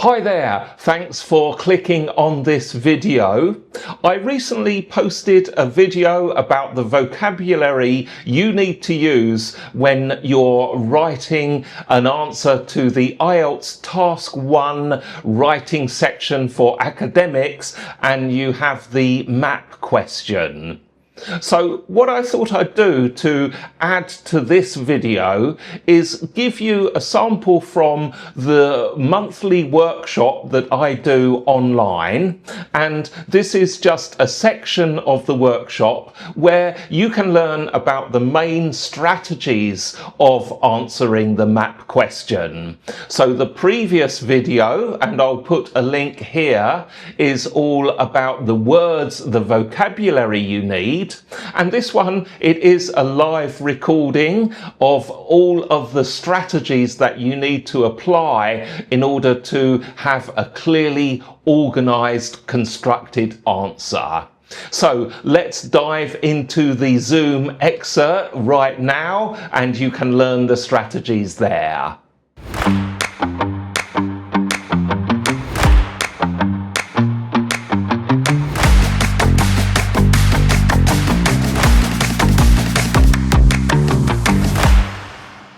Hi there, thanks for clicking on this video. I recently posted a video about the vocabulary you need to use when you're writing an answer to the IELTS Task 1 writing section for academics and you have the map question. So what I thought I'd do to add to this video is give you a sample from the monthly workshop that I do online, and this is just a section of the workshop where you can learn about the main strategies of answering the map question. So the previous video, and I'll put a link here, is all about the words, the vocabulary you need. And this one, it is a live recording of all of the strategies that you need to apply in order to have a clearly organized, constructed answer. So let's dive into the Zoom excerpt right now, and you can learn the strategies there.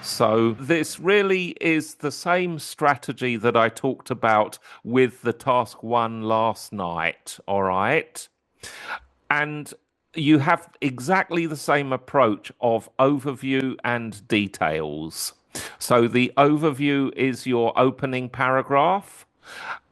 So this really is the same strategy that I talked about with the task 1 last night, all right? And you have exactly the same approach of overview and details. So the overview is your opening paragraph.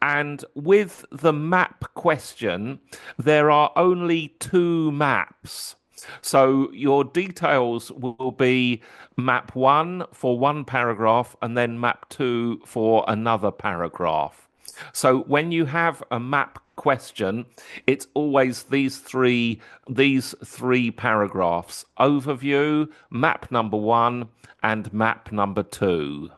And with the map question, there are only 2 maps. So your details will be map 1 for 1 paragraph and then map 2 for another paragraph. So when you have a map question, it's always these three paragraphs: overview, map number 1, and map number 2.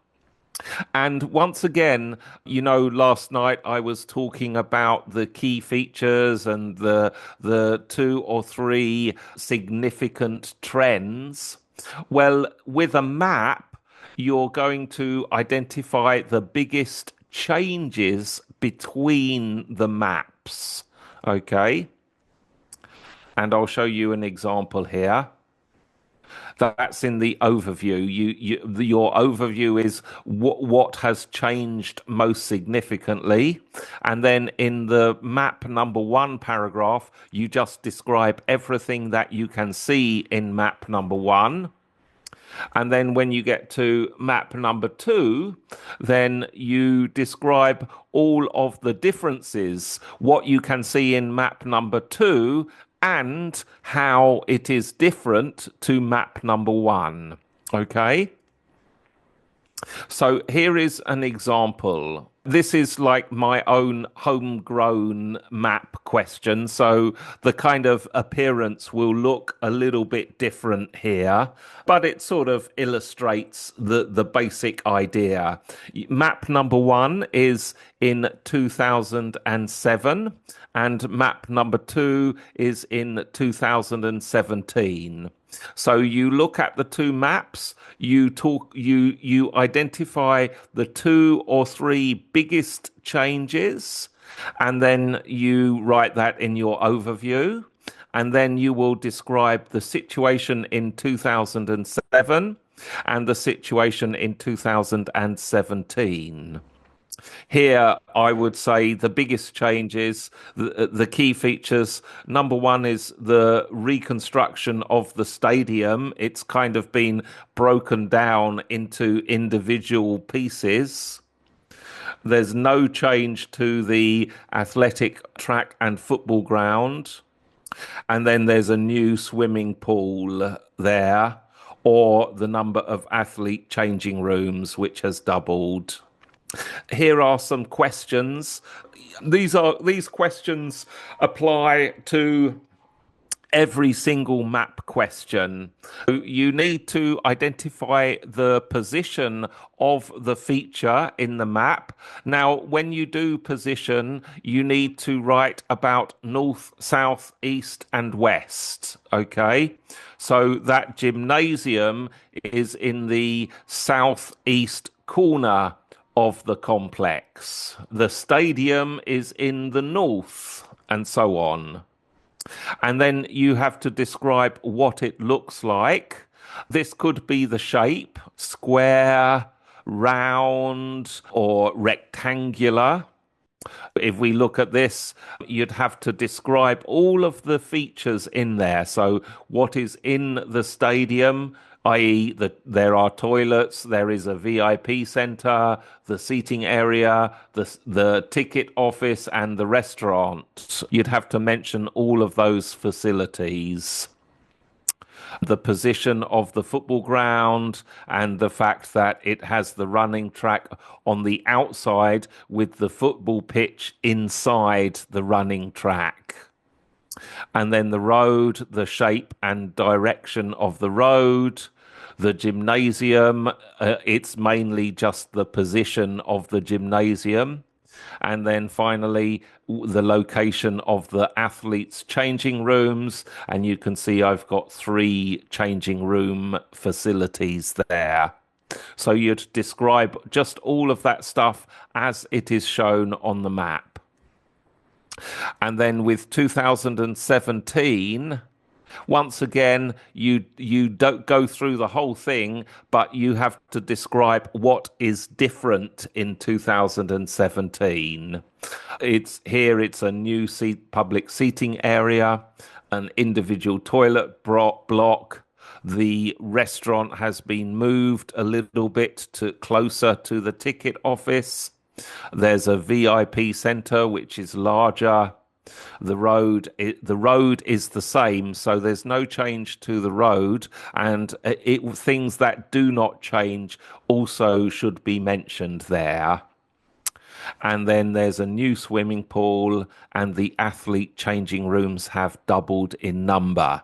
And once again, you know, last night I was talking about the key features and the 2 or 3 significant trends. Well, with a map, you're going to identify the biggest changes between the maps, okay? And I'll show you an example here. That's in the overview. Your overview is what has changed most significantly. And then in the map number 1 paragraph, you just describe everything that you can see in map number 1. And then when you get to map number 2, then you describe all of the differences, what you can see in map number 2, and how it is different to map number 1, okay? So here is an example. This is like my own homegrown map question, so the kind of appearance will look a little bit different here, but it sort of illustrates the basic idea. Map number 1 is in 2007, and map number 2 is in 2017. So you look at the 2 maps, you identify the 2 or 3 biggest changes, and then you write that in your overview, and then you will describe the situation in 2007 and the situation in 2017. Here, I would say the biggest changes, the key features. Number 1 is the reconstruction of the stadium. It's kind of been broken down into individual pieces. There's no change to the athletic track and football ground. And then there's a new swimming pool there, or the number of athlete changing rooms, which has doubled. Here are some questions. These questions apply to every single map question. You need to identify the position of the feature in the map. Now, when you do position, you need to write about north, south, east, and west, okay? So that gymnasium is in the southeast corner of the complex. The stadium is in the north, and so on. And then you have to describe what it looks like. This could be the shape, square, round, or rectangular. If we look at this, you'd have to describe all of the features in there. So what is in the stadium, i.e. there are toilets, there is a VIP centre, the seating area, the ticket office and the restaurant. You'd have to mention all of those facilities. The position of the football ground and the fact that it has the running track on the outside with the football pitch inside the running track. And then the road, the shape and direction of the road. The gymnasium, it's mainly just the position of the gymnasium. And then finally, the location of the athletes' changing rooms. And you can see I've got 3 changing room facilities there. So you'd describe just all of that stuff as it is shown on the map. And then with 2017, once again, you don't go through the whole thing, but you have to describe what is different in 2017. It's a new public seating area, an individual toilet block. The restaurant has been moved a little bit closer to the ticket office. There's a VIP centre which is larger. The road is the same, so there's no change to the road, and things that do not change also should be mentioned there. And then there's a new swimming pool, and the athlete changing rooms have doubled in number.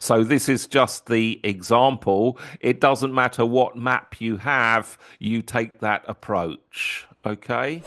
So this is just the example. It doesn't matter what map you have, you take that approach. Okay.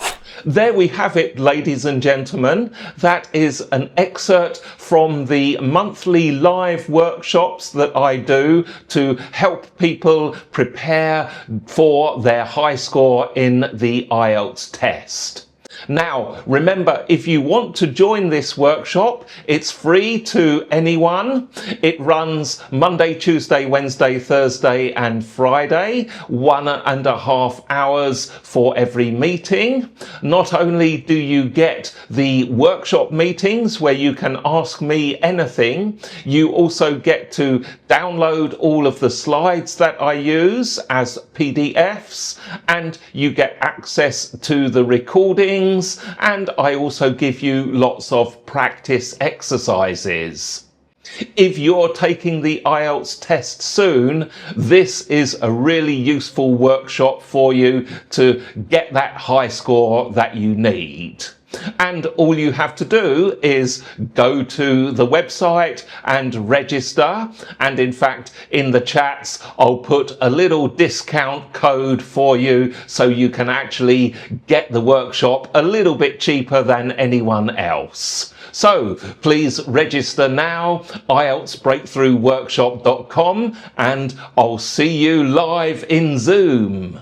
There we have it, ladies and gentlemen. That is an excerpt from the monthly live workshops that I do to help people prepare for their high score in the IELTS test. Now, remember, if you want to join this workshop, it's free to anyone. It runs Monday, Tuesday, Wednesday, Thursday and Friday, 1.5 hours for every meeting. Not only do you get the workshop meetings where you can ask me anything, you also get to download all of the slides that I use as PDFs, and you get access to the recordings, and I also give you lots of practice exercises. If you're taking the IELTS test soon, this is a really useful workshop for you to get that high score that you need. And all you have to do is go to the website and register. And in fact, in the chats, I'll put a little discount code for you so you can actually get the workshop a little bit cheaper than anyone else. So please register now, IELTSBreakthroughworkshop.com, and I'll see you live in Zoom.